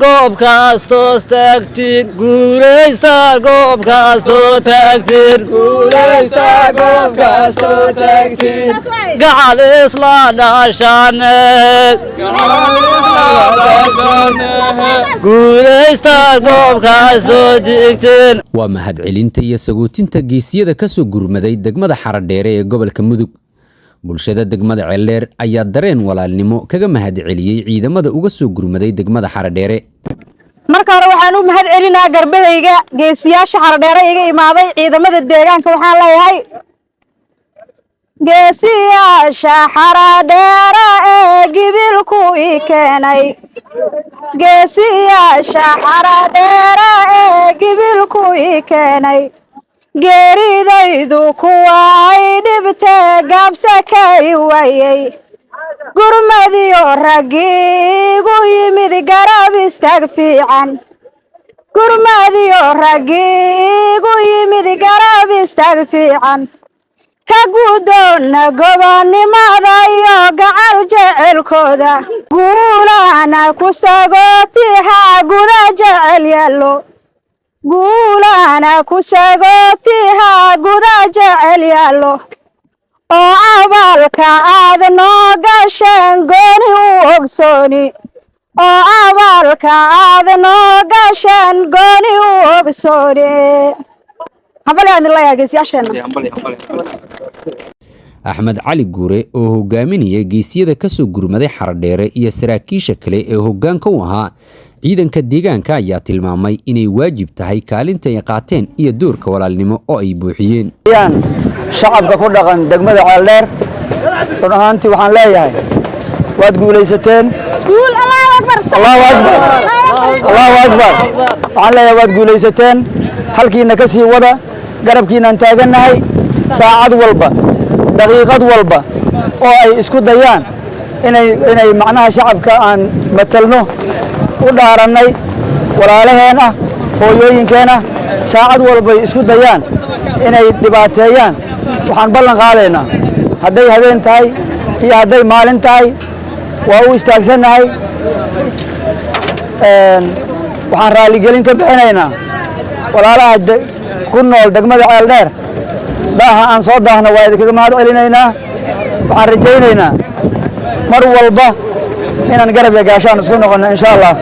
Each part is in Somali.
goob kastoos tagtiin guulaysta goob kastoo tagtiin gacal isla dhashane guulaysta goob kastoo digtiin. waa mahadcelinta iyo sagootinta geesiyada ka soo gurmaday degmada Xaradheere ee gobolka Mudug. bulshada degmada Ceeldheer ayaa dareen walaalnimo kaga mahadceliyay ciidamada uga soo gurmaday degmada Xaradheere. marka hore waxaan u mahadcelinaa garbahayga geesiyaasha Xaradheere iga imaaday ciidamada deegaanka. waxaan leeyahay geesiyaasha Xaradheere ee gibilku ii keenay geesiyaasha Xaradheere ee gibilku ii keenay geeridaydu kuwa ay dhibtee gaabsa kay waayay gurmadiyo raggiigu yimid garab istaag fiican gurmadiyo raggiigu yimid garab istaag fiican ka gudoona gobonnimada iyo gacal jecelkooda guulana ku sagootiha guda jecel yaallo guulana ku sagootiha guda jecel yaallo oo abaalka aad noo gasheen gooni u ogsooni oo abaalka aad noo gasheen gooni u ogsooni. Axmed Cali Guure oo hogaaminaya geesiyada ka soo gurmaday Xaradheere iyo saraakiisha kale ee hoggaanka u ahaa ciidanka deegaanka ayaa tilmaamay inay waajib tahay kaalinta ay qaateen iyo doorka walaalnimo oo ay buuxiyeen. shacabka ku dhaqan degmada Ceeldheer run ahaantii waxaan leeyahay waad guulaysateen. Allahu akbar waxaan leeyahay waad guulaysateen. halkiina ka sii wada garabkiinaan taagannahay saacad walba daqiiqad walba oo ay isku dayaan inay macnaha shacabka aan matalno u dhaarannay walaalaheen ah hooyooyinkeena saacad walba ay isku dayaan inay dhibaateeyaan waxaan ballan qaadaynaa hadday habeen tahay iyo hadday maalin tahay waa u istaagsannahay. waxaan raaligelin ka bixinaynaa walaalaha ku nool degmada Ceeldheer daaha aan soo daahna waa idinkaga mahad celinaynaa. waxaan rajaynaynaa mar walba inaan garab iyo gaashaan isku noqono insha Allah.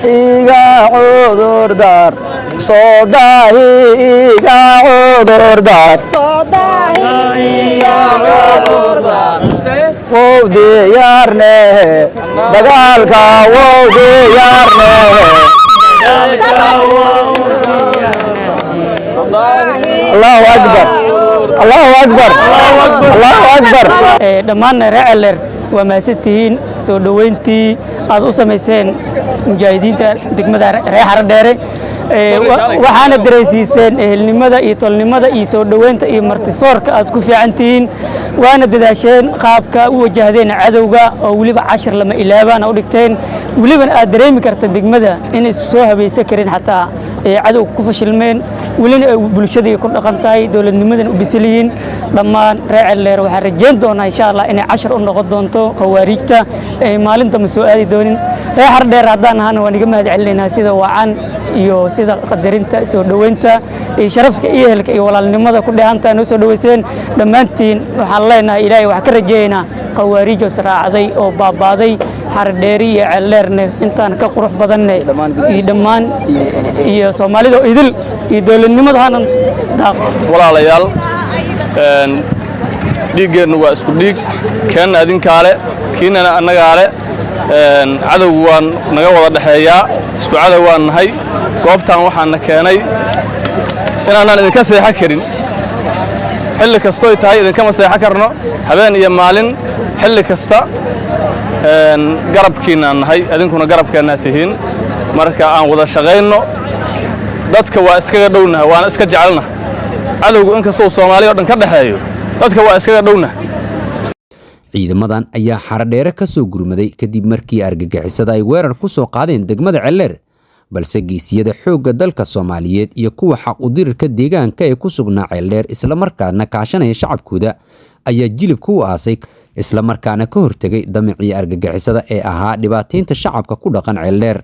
iga cudurdar soo daahi iga cudurdar wow diyaarne dagaalka wow diyaarne Allahu akbar Allahu akbar Allahu akbar. dhammaan reer Ceeldheer waa mahadsantihiin soo dhaweyntii aad u samayseen mujaahidiinta degmada reer Xaradheere. waxaana dareensiiseen ehelnimada iyo tolnimada iyo soo dhaweynta iyo martisoorka aad ku fiicantihiin waana dadaasheen qaabka u wajahdeen cadowga oo waliba 10 lama ilaabaan u dhigteen waliba aad dareemi karta degmada inay soo habaysan karin xataa cadow ku fashilmeen walina bulshada ku dhaqantahay dawladnimadan u bisiliin. dhammaan reer Ceeldheer waxaan rajayn doonaa insha Allah inay 10 u noqon doonto khawaarijta maalinta ma soo aadi doonin. reer Xaradheer haddaan ahaan waan iga mahad celinaynaa sida wacan iyo sida qadarinta soo dhaweynta iyo sharafka iyo ehelka iyo walaalnimada ku dheehantaa noo soo dhaweyseen. dhammaantiin waxaan leenahay ilaahay wax ka rajaynaa khawaarijo saraacday oo baabaaday Xaradheere iyo Ceeldheerne intaan ka qurux badanay iyo dhammaan iyo Soomaalida idil iyo dawladnimada hanan daaq. walaalayaal dhiiggeenu waa isku dhiig keen adinkaale kiinana annagaale cadowgu waan naga wada dhaxeeyaa isku cadow waan nahay goobtan waxaana keenay inaanaan idinka seexan karin xilli kastoo tahay idinkama seexan karno habeen iyo maalin xilli kasta garabkiinaan nahay idinkuna garabkeennaa tihiin marka aan wada shaqayno dadka waa iskaga dhownaha waana iska jecelnaha cadowgu inkastoo Soomaaliya oo dhan ka dhaxeeyo dadka waa iskaga dhownaha. ciidamadan ayaa Xaradheere ka soo gurmaday kadib markii argagixisada ay weerar ku soo qaadeen degmada Ceeldheer balse geesiyada xoogga dalka Soomaaliyeed iyo kuwa xaq u dirirka deegaanka ee ku sugnaa Ceeldheer isla markaana kaashanaya shacabkooda ayaa jilibka u aasay isla markaana ka hortegay damicii argagixisada ee ahaa dhibaataynta shacabka ku dhaqan Ceeldheer.